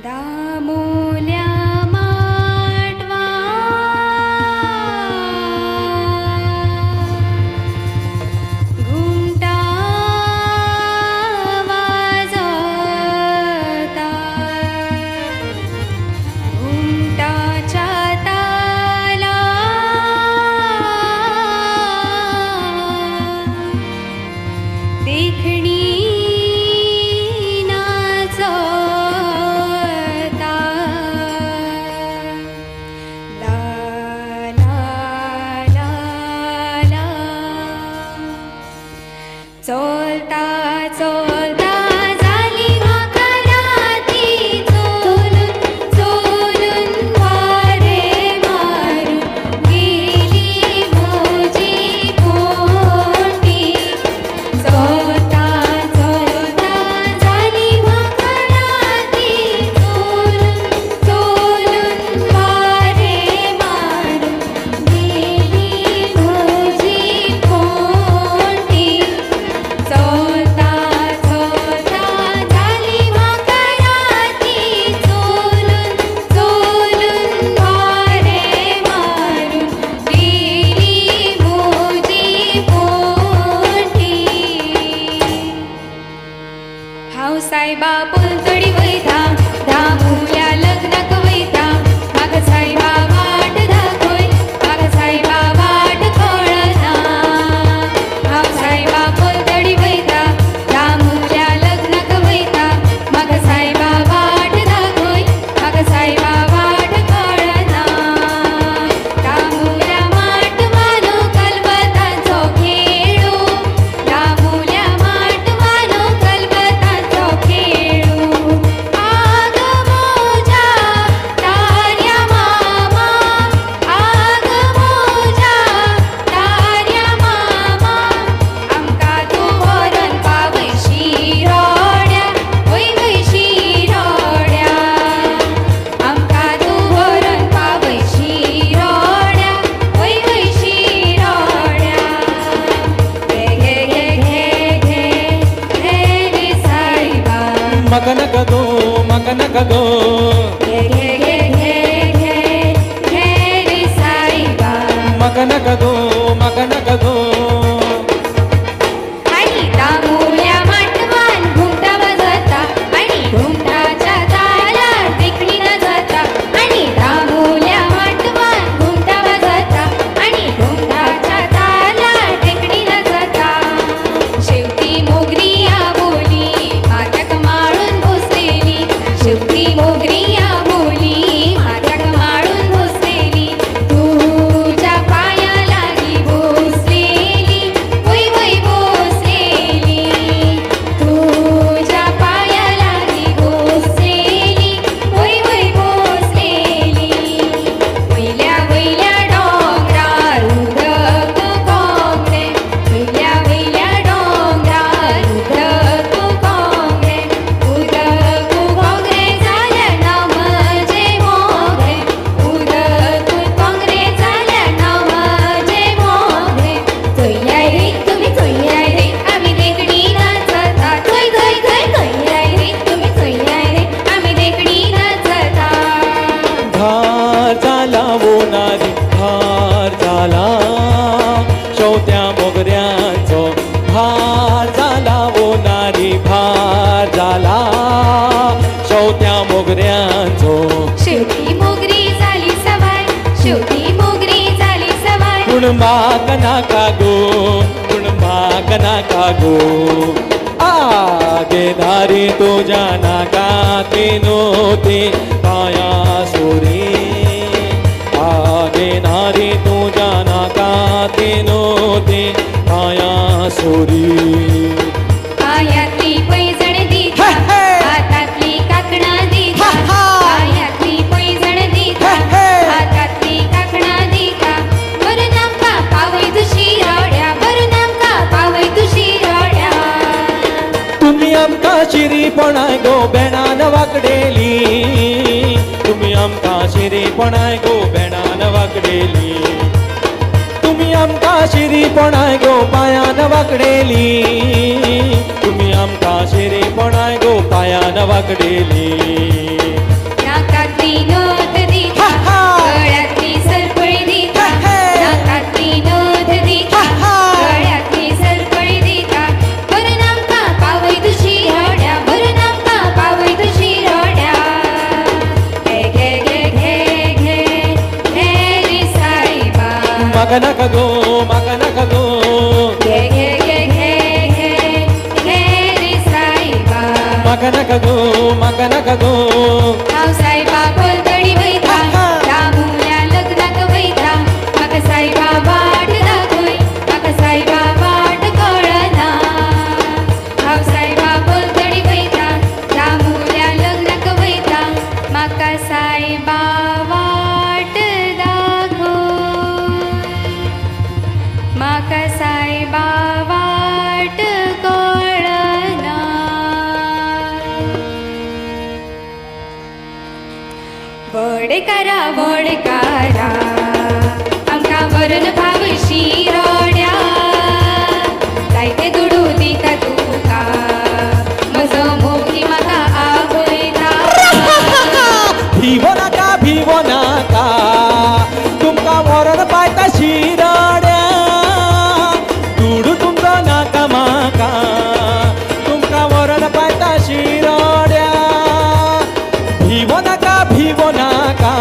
दामोल्या माटवा घुमटा वाजता घुमटाच्या ताला देखणी चोलता चोलता झाली मकराती चोलून चोलून वारे मारून गेली मोजी पोटी चोलता चोलता झाली मकराती चोलून चोलून वारे मारून गेली मोजी पोटी चोलता चोलता झाली मकराती चोलून चोलून वारे मारून गेली मोजी पोटी हाव सायबा पुलतडी वयता दामुल्या लग्नाक वयता म्हाका सायबा वाट दाखय म्हाका सायबा वाट कळना हाव सायबा पुलतडी वयता दामुल्या लग्नाक वयता म्हाका सायबा वाट दाखय म्हाका सायबा वाट कळना दामुल्या माट मानो कलबतांचो खेळू दामुल्या माट मानो कलबतांचो खेळू आग मोजा तार्या मामा आग मोजा तार्या मामा आमका तू व्हरून पावय शिरोड्या वय वय शिरोड्या आमका तू व्हरून पावय शिरोड्या वय वय शिरोड्या घे घे घे घे घे घे रे सायबा म्हाका नाका गो म्हाका नाका गो घे घे घे घे घे घे रे सायबा म्हाका नाका गो म्हाका नाका गो आणि दामुल्या माटवान घुमटा वाजता आणि घुमटाच्या तालार देखणी नाचता आणि दामुल्या माटवान घुमटा वाजता आणि घुमटाच्या तालार देखणी नाचता शेवटी मोगरी बोली माथ्याक माळून बसलेली शेवटी मोगरी बोली माथ्याक माळून बसलेली तुझ्या पाया लागी बसलेली वय वय बसलेली तुझ्या पाया लागी बसलेली वय वय बसलेली वयल्या वयल्या डोंगरार उदक कोंगडे वयल्या वयल्या डोंगरार उदक कोंगडे उदक कोंगडे जाल्यार नांव म्हजें मोगरें उदक कोंगडे जाल्यार नांव म्हजें मोगरें चोयल्याय रे तुमी चोयल्याय रे आमी देखणी नाचता थंय थंय थंय चोयल्याय रे तुमी चोयल्याय रे आमी देखणी नाचता धार जाला वोनारी धार जाला शेवत्या मोगऱ्यांचो भार जाला वोनारी भार जाला शेवत्या मोगऱ्यांचो शेवटी मोगरी जाली सवाय शेवटी मोगरी जाली सवाय पूण म्हाका नाका गो पूण म्हाका नाका गो आगे धारी तुज्या नाकाती नोती पाया सोरी आगे धारी तुज्या नाकाती नोती पाया सोरी पायातली पैजण दिता हातातली काकणा दिता पायातली पैजण दिता हातातली काकणा दिता बरं आमका पावय तुशी रोड्या बरं आमका पावय तुशी रोड्या तुम्ही आमकां शिरीपणाय गो बेणान वाकडेली तुम्ही आमकां शिरीपणाय गो बेणान वाकडेली तुम्ही आमकां शिरीपणाय गो पायान वाकडेली तुम्ही आमकां शिरीपणाय गो पायान वाकडेली म्हाका नाका गो म्हाका नाका गो घे घे घे घे घे घे रे साईबा म्हाका नाका गो म्हाका नाका गो हांव साईबा पलतडी वयता रामुल्या लग्नाक वयता म्हाका साईबा वाट दाखय म्हाका साईबा वाट कळना हांव साईबा पलतडी वयता रामुल्या लग्नाक वयता म्हाका साईबा वाट दाखय म्हाका साईबा वाट कळना वडकारा वडकारा आमकां व्हरून भाव शिरोड्या जायते दुडू दिता तुका म्हजो मोगी म्हाका आवयता भिवो नाका तुमकां व्हरून पायता शिरोड्या दुडू तुमचो नाका म्हाका तुमकां व्हरून पायता शिरोड्या भिवो नाका